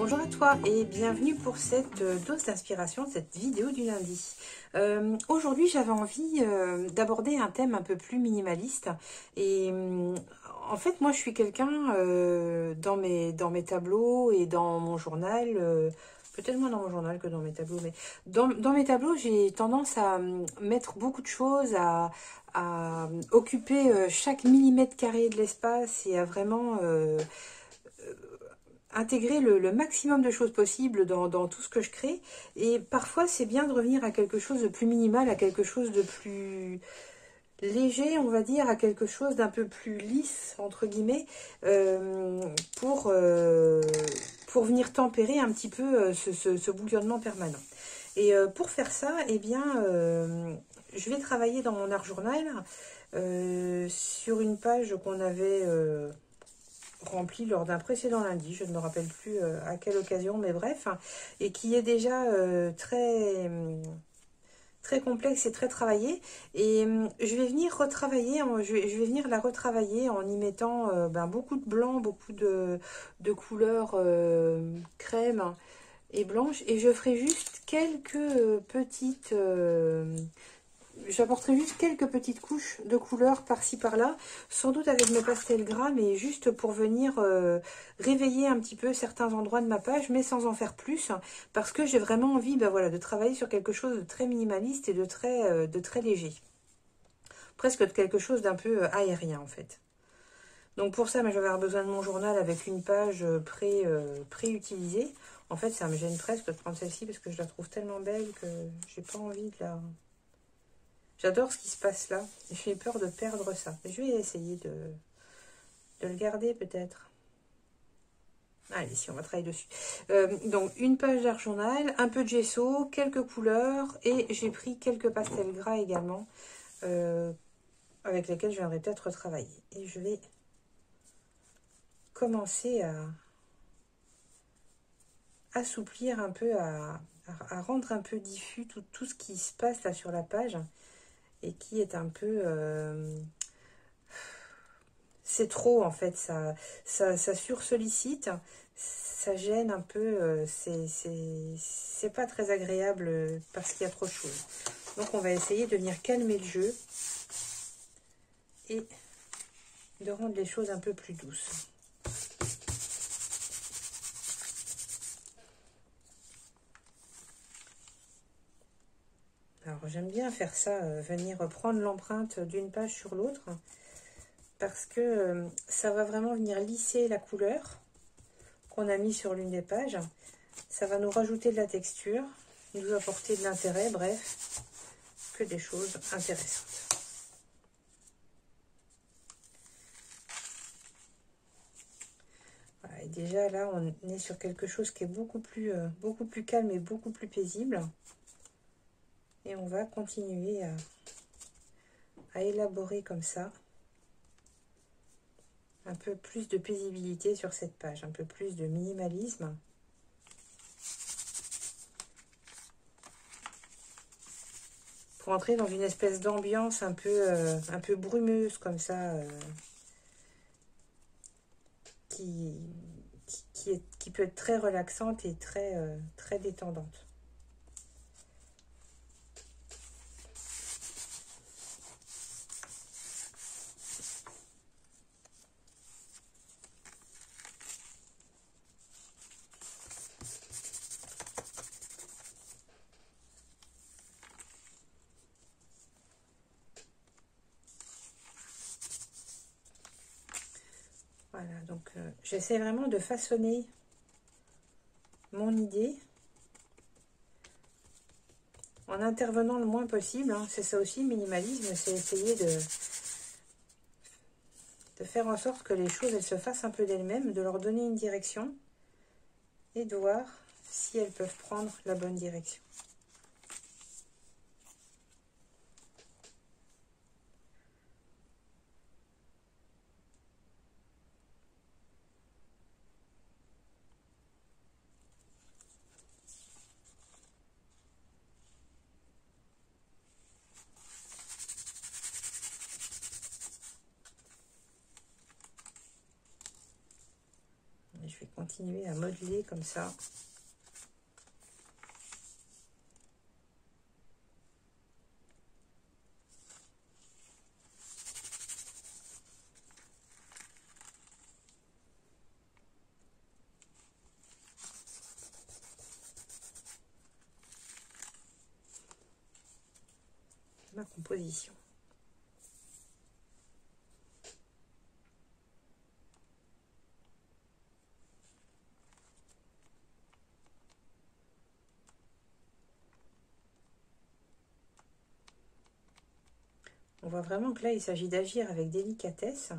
Bonjour à toi et bienvenue pour cette dose d'inspiration, cette vidéo du lundi. Aujourd'hui j'avais envie d'aborder un thème un peu plus minimaliste et en fait moi je suis quelqu'un dans mes tableaux et dans mon journal, peut-être moins dans mon journal que dans mes tableaux, mais dans mes tableaux j'ai tendance à mettre beaucoup de choses, à occuper chaque millimètre carré de l'espace et à vraiment intégrer le maximum de choses possibles dans tout ce que je crée. Et parfois, c'est bien de revenir à quelque chose de plus minimal, à quelque chose de plus léger, on va dire, à quelque chose d'un peu plus lisse, entre guillemets, euh, pour, euh, pour venir tempérer un petit peu ce bouillonnement permanent. Et pour faire ça, eh bien, je vais travailler dans mon art journal sur une page qu'on avait rempli lors d'un précédent lundi, je ne me rappelle plus à quelle occasion, mais bref, hein, et qui est déjà très complexe et très travaillée. Et je vais venir retravailler, je vais venir la retravailler en y mettant beaucoup de blanc, beaucoup de couleurs crème et blanche, et je ferai juste quelques petites j'apporterai juste quelques petites couches de couleurs par-ci par-là, sans doute avec mes pastels gras, mais juste pour venir réveiller un petit peu certains endroits de ma page, mais sans en faire plus, parce que j'ai vraiment envie voilà, de travailler sur quelque chose de très minimaliste et de très léger. Presque de quelque chose d'un peu aérien en fait. Donc pour ça, je vais avoir besoin de mon journal avec une page pré-utilisée. En fait, ça me gêne presque de prendre celle-ci parce que je la trouve tellement belle que j'ai pas envie de la... J'adore ce qui se passe là. J'ai peur de perdre ça. Je vais essayer de le garder peut-être. Allez, si on va travailler dessus. Donc, une page d'art journal, un peu de gesso, quelques couleurs et j'ai pris quelques pastels gras également avec lesquels je viendrai peut-être retravailler. Et je vais commencer à assouplir un peu, à rendre un peu diffus tout ce qui se passe là sur la page et qui est un peu... c'est trop en fait, ça sursollicite, ça gêne un peu, c'est pas très agréable parce qu'il y a trop de choses. Donc on va essayer de venir calmer le jeu et de rendre les choses un peu plus douces. Alors j'aime bien faire ça, venir prendre l'empreinte d'une page sur l'autre, parce que ça va vraiment venir lisser la couleur qu'on a mis sur l'une des pages. Ça va nous rajouter de la texture, nous apporter de l'intérêt, bref, que des choses intéressantes. Voilà, et déjà là, on est sur quelque chose qui est beaucoup plus calme et beaucoup plus paisible. Et on va continuer à élaborer comme ça un peu plus de paisibilité sur cette page, un peu plus de minimalisme. Pour entrer dans une espèce d'ambiance un peu brumeuse comme ça, qui peut être très relaxante et très détendante. Voilà, donc j'essaie vraiment de façonner mon idée en intervenant le moins possible, hein. C'est ça aussi le minimalisme, c'est essayer de faire en sorte que les choses elles se fassent un peu d'elles-mêmes, de leur donner une direction et de voir si elles peuvent prendre la bonne direction. je vais continuer à modeler comme ça. Ma composition. On voit vraiment que là, il s'agit d'agir avec délicatesse.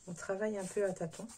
On travaille un peu à tâtons.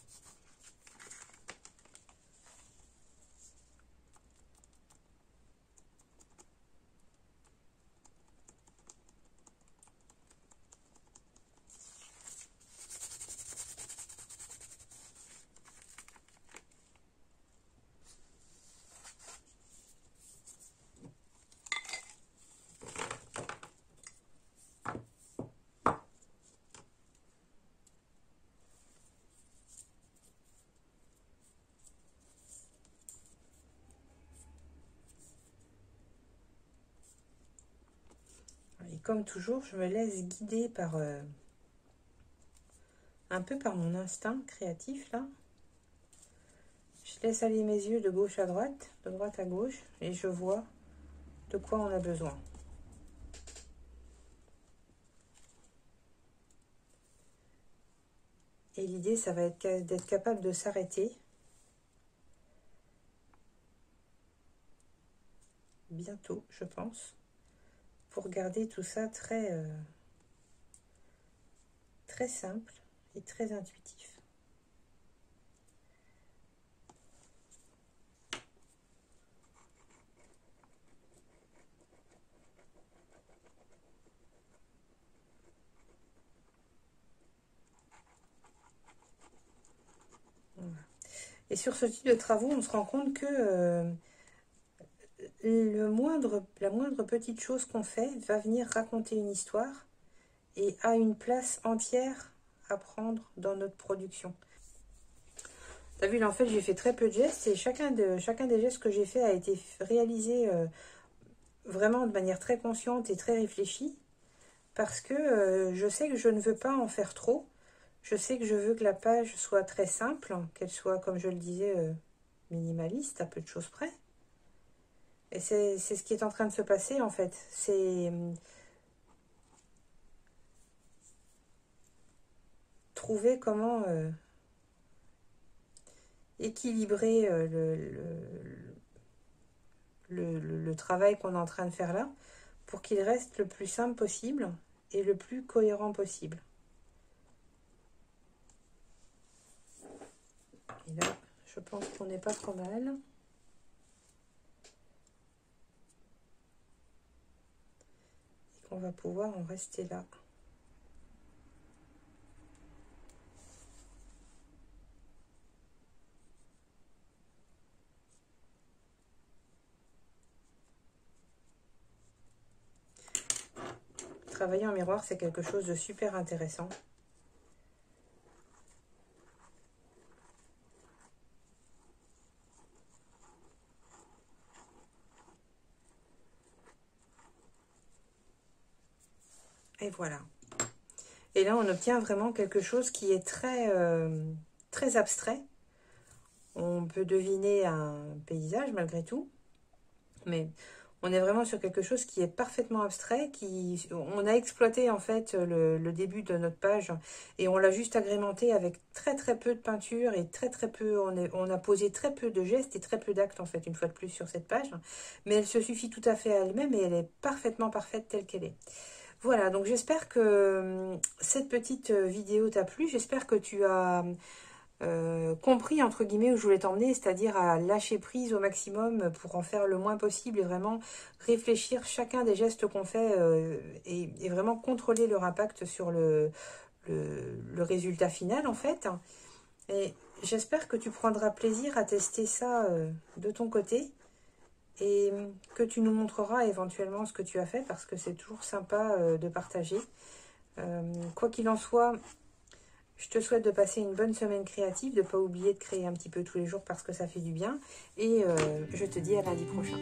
Et comme toujours, je me laisse guider par un peu par mon instinct créatif là. Je laisse aller mes yeux de gauche à droite, de droite à gauche, et je vois de quoi on a besoin. Et l'idée, ça va être d'être capable de s'arrêter bientôt, je pense, pour garder tout ça très, très simple et très intuitif. Voilà. Et sur ce type de travaux, on se rend compte que la moindre petite chose qu'on fait va venir raconter une histoire et a une place entière à prendre dans notre production. T'as vu, là, en fait, j'ai fait très peu de gestes et chacun des gestes que j'ai fait a été réalisé vraiment de manière très consciente et très réfléchie parce que je sais que je ne veux pas en faire trop. Je sais que je veux que la page soit très simple, qu'elle soit, comme je le disais, minimaliste, à peu de choses près. Et c'est ce qui est en train de se passer, en fait. C'est trouver comment équilibrer le travail qu'on est en train de faire là pour qu'il reste le plus simple possible et le plus cohérent possible. Et là, je pense qu'on n'est pas trop mal. Et qu'on va pouvoir en rester là. Travailler en miroir, c'est quelque chose de super intéressant. Et voilà. Et là, on obtient vraiment quelque chose qui est très, très abstrait. On peut deviner un paysage malgré tout, mais on est vraiment sur quelque chose qui est parfaitement abstrait. On a exploité en fait le début de notre page et on l'a juste agrémenté avec très très peu de peinture et très très peu. On a posé très peu de gestes et très peu d'actes en fait une fois de plus sur cette page, mais elle se suffit tout à fait à elle-même et elle est parfaitement parfaite telle qu'elle est. Voilà, donc j'espère que cette petite vidéo t'a plu. J'espère que tu as compris, entre guillemets, où je voulais t'emmener, c'est-à-dire à lâcher prise au maximum pour en faire le moins possible et vraiment réfléchir chacun des gestes qu'on fait et vraiment contrôler leur impact sur le résultat final, en fait. Et j'espère que tu prendras plaisir à tester ça de ton côté et que tu nous montreras éventuellement ce que tu as fait, parce que c'est toujours sympa de partager. Quoi qu'il en soit, je te souhaite de passer une bonne semaine créative, de ne pas oublier de créer un petit peu tous les jours parce que ça fait du bien. Et je te dis à lundi prochain.